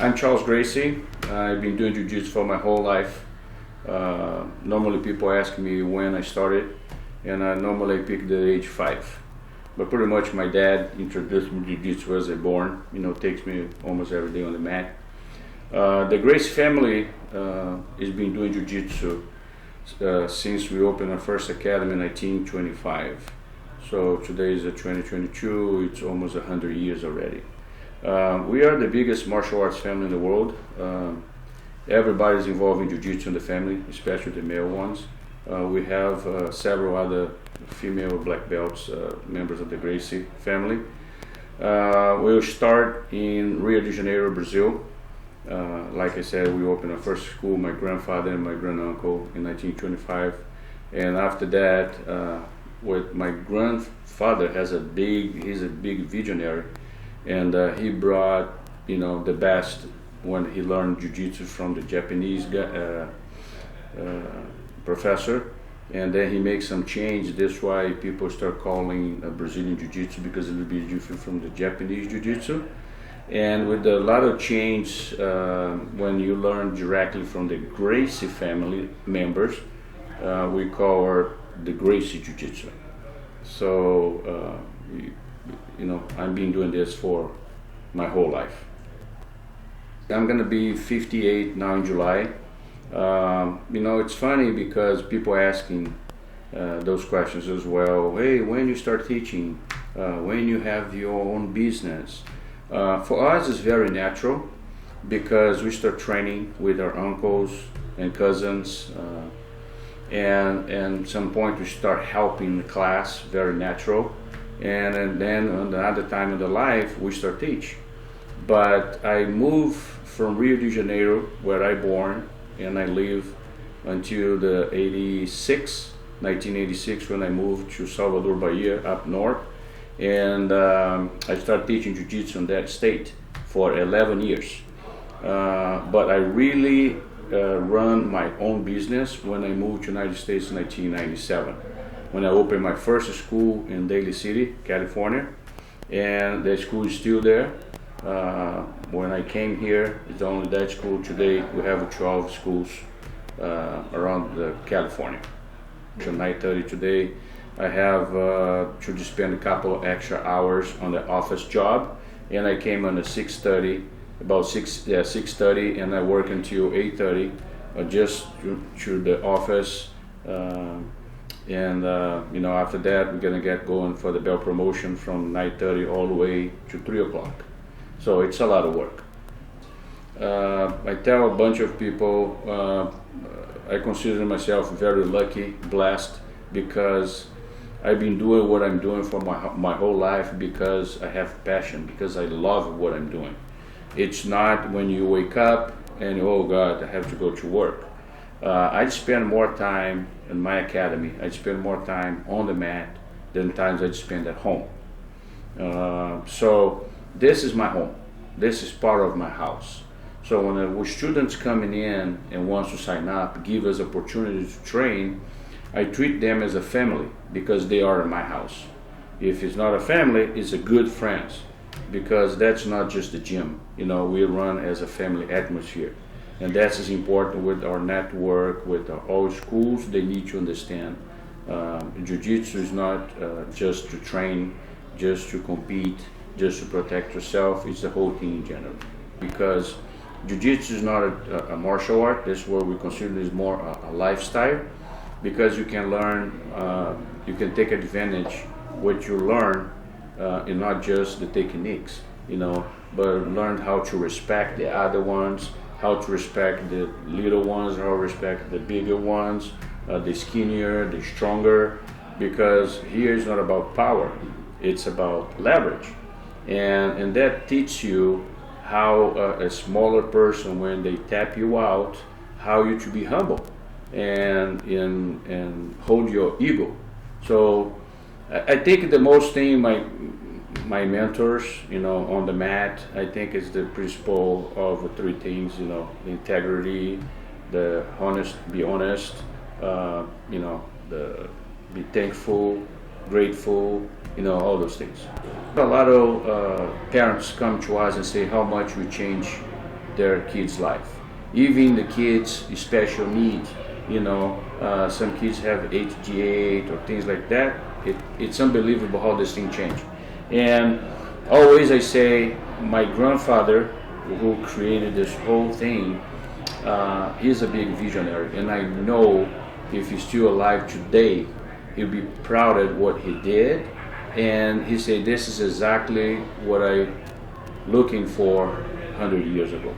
I'm Charles Gracie. I've been doing jiu-jitsu for my whole life. Normally people ask me when I started, and I normally pick the age 5. But pretty much my dad introduced me to jiu-jitsu as I born. Takes me almost every day on the mat. The Gracie family has been doing jiu-jitsu since we opened our first academy in 1925. So today is 2022, it's almost 100 years already. We are the biggest martial arts family in the world. Everybody's involved in jiu-jitsu in the family, especially the male ones. We have several other female black belts, members of the Gracie family. We'll start in Rio de Janeiro, Brazil. Like I said, we opened our first school, my grandfather and my granduncle, in 1925. And after that, with my grandfather he's a big visionary, and he brought the best when he learned jiu-jitsu from the Japanese professor, and then he makes some change. That's why people start calling Brazilian jiu-jitsu, because it will be different from the Japanese jiu-jitsu. And with a lot of change, when you learn directly from the Gracie family members, we call her the Gracie Jiu-Jitsu. So, I've been doing this for my whole life. I'm gonna be 58 now in July. It's funny because people asking those questions as well. Hey, when you start teaching? When you have your own business? For us, it's very natural because we start training with our uncles and cousins, and some point we start helping the class, very natural, and then on the other time in the life we start teach. But I moved from Rio de Janeiro, where I born, and I live until the 1986, when I moved to Salvador, Bahia, up north. And I started teaching jiu-jitsu in that state for 11 years. But I really run my own business when I moved to the United States in 1997, when I opened my first school in Daly City, California, and the school is still there. When I came here, it's only that school. Today we have 12 schools around California. So 9:30 today. I have to spend a couple of extra hours on the office job, and I came on at 6:30, about 6:30, and I work until 8:30, just to the office. After that, we're gonna get going for the bell promotion from 9:30 all the way to 3 o'clock. So it's a lot of work. I tell a bunch of people, I consider myself very lucky, blessed, because I've been doing what I'm doing for my whole life because I have passion, because I love what I'm doing. It's not when you wake up and, oh God, I have to go to work. I spend more time in my academy, I spend more time on the mat than times I spend at home. So this is my home. This is part of my house. So when students coming in and wants to sign up, give us opportunity to train, I treat them as a family because they are in my house. If it's not a family, it's a good friends, because that's not just a gym. We run as a family atmosphere, and that's as important with our network, with all schools. They need to understand jiu-jitsu is not just to train, just to compete, just to protect yourself. It's the whole thing in general, because jiu-jitsu is not a martial art. That's what we consider is more a lifestyle, because you can learn, you can take advantage what you learn, and not just the techniques, but learn how to respect the other ones, how to respect the little ones, how to respect the bigger ones, the skinnier, the stronger, because here it's not about power, it's about leverage. And that teaches you how a smaller person, when they tap you out, how you to be humble and hold your ego. So I think the most thing my mentors, on the mat, I think is the principle of 3 things, the integrity, the be honest, be thankful, grateful, all those things. A lot of parents come to us and say how much we change their kids' life. Even the kids' special needs, some kids have HGA or things like that. It's unbelievable how this thing changed. And always I say, my grandfather, who created this whole thing, he's a big visionary, and I know if he's still alive today, he'll be proud of what he did. And he said, this is exactly what I'm looking for 100 years ago.